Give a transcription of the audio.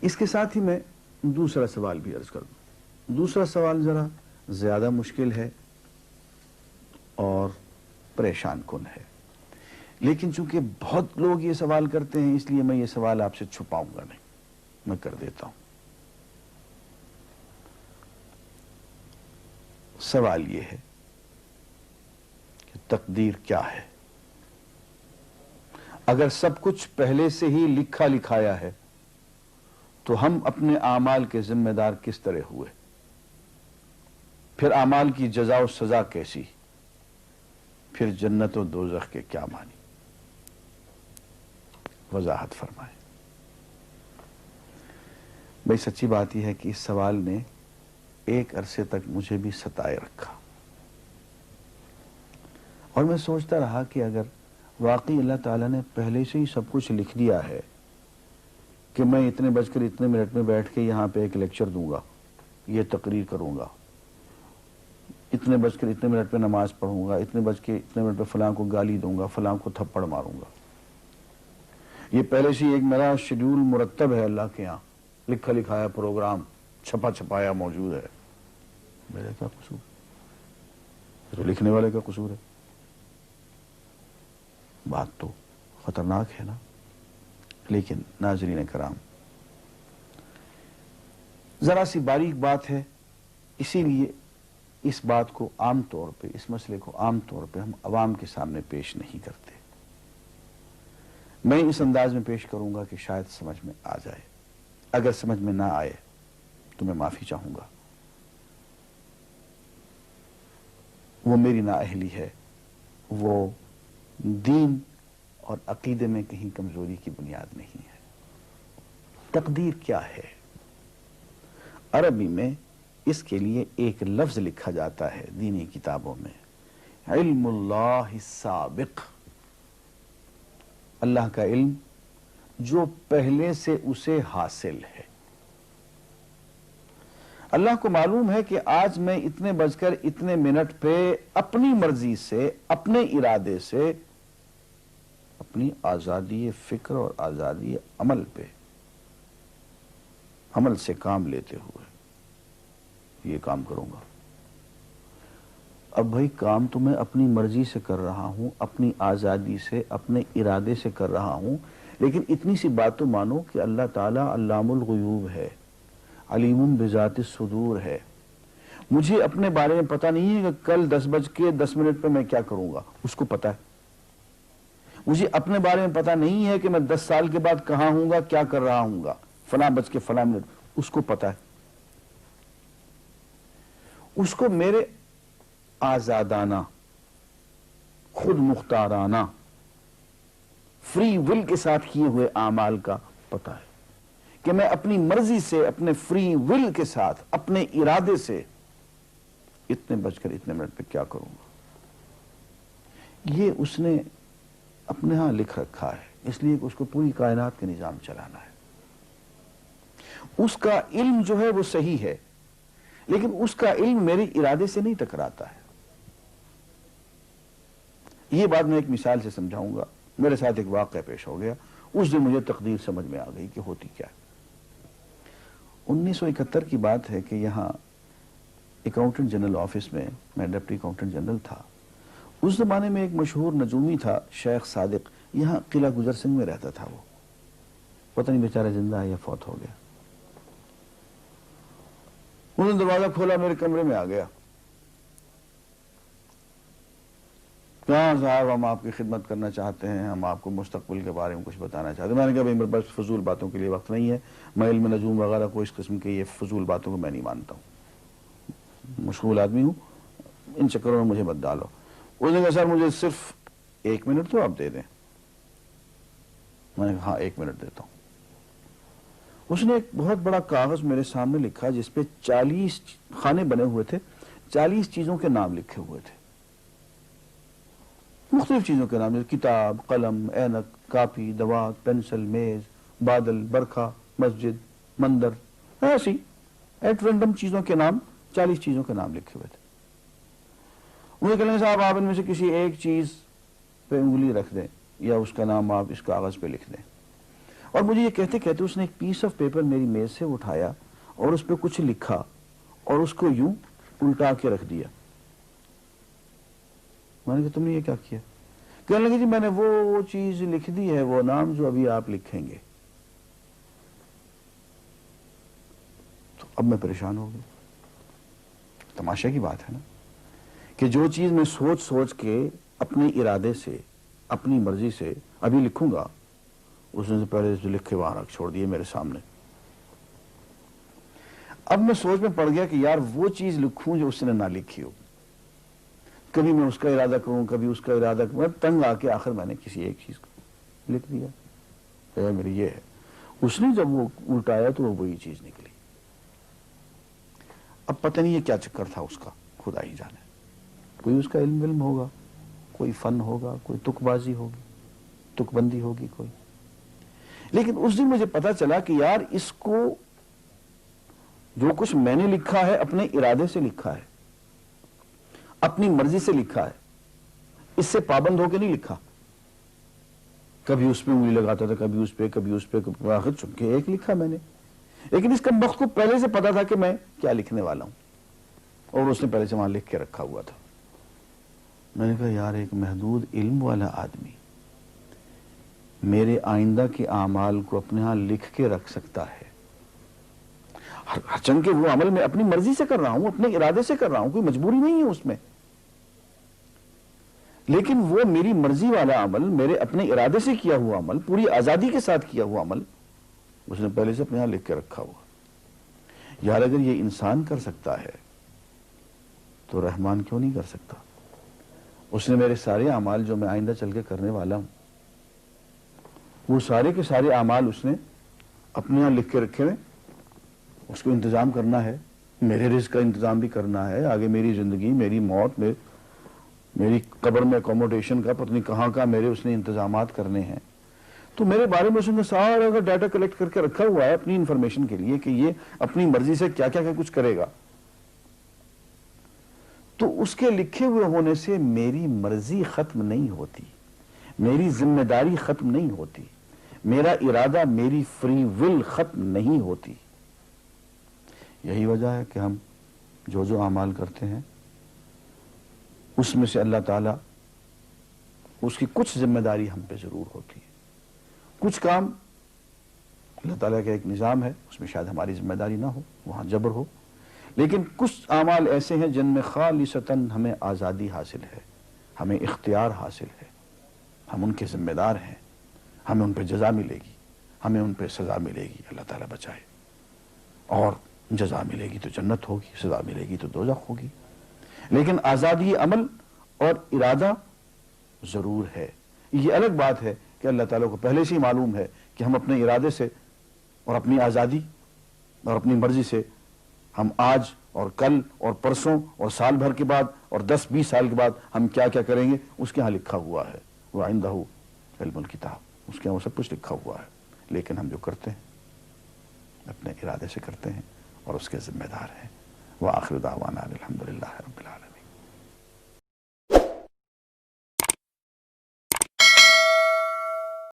اس کے ساتھ ہی میں دوسرا سوال بھی عرض کر دوں. دوسرا سوال ذرا زیادہ مشکل ہے اور پریشان کن ہے، لیکن چونکہ بہت لوگ یہ سوال کرتے ہیں اس لیے میں یہ سوال آپ سے چھپاؤں گا نہیں، میں کر دیتا ہوں. سوال یہ ہے کہ تقدیر کیا ہے؟ اگر سب کچھ پہلے سے ہی لکھا لکھایا ہے تو ہم اپنے اعمال کے ذمہ دار کس طرح ہوئے؟ پھر اعمال کی جزا و سزا کیسی؟ پھر جنت و دوزخ کے کیا معنی؟ وضاحت فرمائیں. بھئی سچی بات یہ ہے کہ اس سوال نے ایک عرصے تک مجھے بھی ستائے رکھا، اور میں سوچتا رہا کہ اگر واقعی اللہ تعالیٰ نے پہلے سے ہی سب کچھ لکھ دیا ہے کہ میں اتنے بج کر اتنے منٹ میں بیٹھ کے یہاں پہ ایک لیکچر دوں گا، یہ تقریر کروں گا، اتنے بج کر اتنے منٹ پہ نماز پڑھوں گا، اتنے بج کے اتنے منٹ پہ فلاں کو گالی دوں گا، فلاں کو تھپڑ ماروں گا، یہ پہلے سے ایک میرا شیڈول مرتب ہے اللہ کے یہاں، لکھا لکھایا پروگرام چھپا چھپایا موجود ہے، میرا کیا قصور؟ تو لکھنے والے کا قصور ہے. بات تو خطرناک ہے نا. لیکن ناظرین کرام، ذرا سی باریک بات ہے، اسی لیے اس بات کو عام طور پہ، اس مسئلے کو عام طور پہ ہم عوام کے سامنے پیش نہیں کرتے. میں اس انداز میں پیش کروں گا کہ شاید سمجھ میں آ جائے. اگر سمجھ میں نہ آئے تو میں معافی چاہوں گا. وہ میری نااہلی ہے، وہ دین اور عقیدے میں کہیں کمزوری کی بنیاد نہیں ہے. تقدیر کیا ہے؟ عربی میں اس کے لیے ایک لفظ لکھا جاتا ہے دینی کتابوں میں، علم اللہ السابق، اللہ کا علم جو پہلے سے اسے حاصل ہے. اللہ کو معلوم ہے کہ آج میں اتنے بج کر اتنے منٹ پہ اپنی مرضی سے، اپنے ارادے سے، اپنی آزادی فکر اور آزادی عمل پہ، عمل سے کام لیتے ہوئے یہ کام کروں گا. اب بھائی کام تو میں اپنی مرضی سے کر رہا ہوں، اپنی آزادی سے، اپنے ارادے سے کر رہا ہوں، لیکن اتنی سی بات تو مانو کہ اللہ تعالیٰ علام الغیوب ہے، علیم بذات الصدور ہے. مجھے اپنے بارے میں پتہ نہیں ہے کہ کل 10:10 پہ میں کیا کروں گا، اس کو پتہ ہے. مجھے اپنے بارے میں پتہ نہیں ہے کہ میں 10 سال کے بعد کہاں ہوں گا، کیا کر رہا ہوں گا، فلاں بج کے فلاں منٹ، اس کو پتہ ہے. اس کو میرے آزادانہ، خود مختارانہ، فری ول کے ساتھ کیے ہوئے اعمال کا پتہ ہے کہ میں اپنی مرضی سے، اپنے فری ول کے ساتھ، اپنے ارادے سے اتنے بج کر اتنے منٹ پہ کیا کروں گا. یہ اس نے اپنے ہاں لکھ رکھا ہے، اس لیے کہ اس کو پوری کائنات کے نظام چلانا ہے. اس کا علم جو ہے وہ صحیح ہے، لیکن اس کا علم میرے ارادے سے نہیں ٹکراتا ہے. یہ بات میں ایک مثال سے سمجھاؤں گا. میرے ساتھ ایک واقعہ پیش ہو گیا، اس دن مجھے تقدیر سمجھ میں آ گئی کہ ہوتی کیا ہے. 1971 کی بات ہے کہ یہاں اکاؤنٹنٹ جنرل آفس میں ڈپٹی اکاؤنٹنٹ جنرل تھا. اس زمانے میں ایک مشہور نجومی تھا شیخ صادق، یہاں قلعہ گزر سنگھ میں رہتا تھا. وہ پتہ نہیں بیچارہ زندہ ہے یا فوت ہو گیا. انہوں نے دروازہ کھولا، میرے کمرے میں آ گیا. کہاں صاحب ہم آپ کی خدمت کرنا چاہتے ہیں، ہم آپ کو مستقبل کے بارے میں کچھ بتانا چاہتے ہیں. میں نے کہا بھائی میرے پاس فضول باتوں کے لیے وقت نہیں ہے، میں علم نجوم وغیرہ کو اس قسم کے یہ فضول باتوں کو میں نہیں مانتا ہوں، مشغول آدمی ہوں، ان چکروں میں مجھے مت ڈالو. اس نے کہا سر مجھے صرف 1 منٹ تو آپ دے دیں. میں نے کہا ہاں 1 منٹ دیتا ہوں. اس نے ایک بہت بڑا کاغذ میرے سامنے لکھا جس پہ 40 خانے بنے ہوئے تھے، 40 چیزوں کے نام لکھے ہوئے تھے، مختلف چیزوں کے نام، کتاب، قلم، اینک، کاپی، دوات، پینسل، میز، بادل، برکھا، مسجد، مندر، ایسی ایٹ رینڈم چیزوں کے نام، 40 چیزوں کے نام لکھے ہوئے تھے. مجھے کہنے صاحب آپ ان میں سے کسی ایک چیز پہ انگلی رکھ دیں یا اس کا نام آپ اس کاغذ پہ لکھ دیں. اور مجھے یہ کہتے کہتے اس نے ایک پیس آف پیپر میری میز سے اٹھایا اور اس پہ کچھ لکھا اور اس کو یوں الٹا کے رکھ دیا. میں نے کہا تم نے یہ کیا کیا؟ کہنے لگے جی میں نے وہ چیز لکھ دی ہے، وہ نام جو ابھی آپ لکھیں گے. تو اب میں پریشان ہو گیا. تماشا کی بات ہے نا کہ جو چیز میں سوچ سوچ کے اپنے ارادے سے اپنی مرضی سے ابھی لکھوں گا، اس نے پہلے جو لکھ کے وہاں رکھ چھوڑ دیے میرے سامنے. اب میں سوچ میں پڑ گیا کہ یار وہ چیز لکھوں جو اس نے نہ لکھی ہو. کبھی میں اس کا ارادہ کروں، کبھی اس کا ارادہ کروں. تنگ آ کے آخر میں نے کسی ایک چیز کو لکھ دیا، میری یہ ہے. اس نے جب وہ الٹایا تو وہ وہی چیز نکلی. اب پتہ نہیں یہ کیا چکر تھا اس کا، خدا ہی جانے. کوئی اس کا علم ہوگا، کوئی فن ہوگا، کوئی تک بازی ہوگی، تک بندی ہوگی کوئی. لیکن اس دن مجھے پتا چلا کہ یار اس کو جو کچھ میں نے لکھا ہے اپنے ارادے سے لکھا ہے، اپنی مرضی سے لکھا ہے، اس سے پابند ہو کے نہیں لکھا. کبھی اس پہ انگلی لگاتا تھا، کبھی اس پہ، کبھی اس پہ، آخر چن کے ایک لکھا میں نے. لیکن اس کم بخت کو پہلے سے پتا تھا کہ میں کیا لکھنے والا ہوں، اور اس نے پہلے سے وہاں لکھ کے رکھا ہوا تھا. میں نے کہا یار ایک محدود علم والا آدمی میرے آئندہ کے اعمال کو اپنے ہاں لکھ کے رکھ سکتا ہے. ہرچند کہ وہ عمل میں اپنی مرضی سے کر رہا ہوں، اپنے ارادے سے کر رہا ہوں، کوئی مجبوری نہیں ہے اس میں. لیکن وہ میری مرضی والا عمل، میرے اپنے ارادے سے کیا ہوا عمل، پوری آزادی کے ساتھ کیا ہوا عمل، اس نے پہلے سے اپنے ہاں لکھ کے رکھا ہوا. یار اگر یہ انسان کر سکتا ہے تو رحمان کیوں نہیں کر سکتا؟ اس نے میرے سارے اعمال جو میں آئندہ چل کے کرنے والا ہوں، وہ سارے کے سارے اعمال اس نے اپنے یہاں لکھ کے رکھے ہوئے. اس کو انتظام کرنا ہے، میرے رزق کا انتظام بھی کرنا ہے، آگے میری زندگی، میری موت، میری قبر میں اکوموڈیشن کا پتہ نہیں کہاں کا میرے اس نے انتظامات کرنے ہیں. تو میرے بارے میں اس نے سارا کا ڈیٹا کلیکٹ کر کے رکھا ہوا ہے اپنی انفارمیشن کے لیے کہ یہ اپنی مرضی سے کیا کیا کچھ کرے گا. تو اس کے لکھے ہوئے ہونے سے میری مرضی ختم نہیں ہوتی، میری ذمہ داری ختم نہیں ہوتی، میرا ارادہ، میری فری ول ختم نہیں ہوتی. یہی وجہ ہے کہ ہم جو اعمال کرتے ہیں اس میں سے اللہ تعالیٰ اس کی کچھ ذمہ داری ہم پہ ضرور ہوتی ہے. کچھ کام اللہ تعالیٰ کا ایک نظام ہے، اس میں شاید ہماری ذمہ داری نہ ہو، وہاں جبر ہو. لیکن کچھ اعمال ایسے ہیں جن میں خالصتاً ہمیں آزادی حاصل ہے، ہمیں اختیار حاصل ہے، ہم ان کے ذمہ دار ہیں، ہمیں ان پہ جزا ملے گی، ہمیں ان پہ سزا ملے گی، اللہ تعالیٰ بچائے. اور جزا ملے گی تو جنت ہوگی، سزا ملے گی تو دوزخ ہوگی. لیکن آزادی عمل اور ارادہ ضرور ہے. یہ الگ بات ہے کہ اللہ تعالیٰ کو پہلے سے ہی معلوم ہے کہ ہم اپنے ارادے سے اور اپنی آزادی اور اپنی مرضی سے ہم آج اور کل اور پرسوں اور سال بھر کے بعد اور 10-20 سال کے بعد ہم کیا کیا کریں گے اس کے ہاں لکھا ہوا ہے. وہ عندہ علم الکتاب، اس کے ہاں وہ سب کچھ لکھا ہوا ہے. لیکن ہم جو کرتے ہیں اپنے ارادے سے کرتے ہیں اور اس کے ذمہ دار ہیں. وآخر دعوانا الحمدللہ رب العالمین.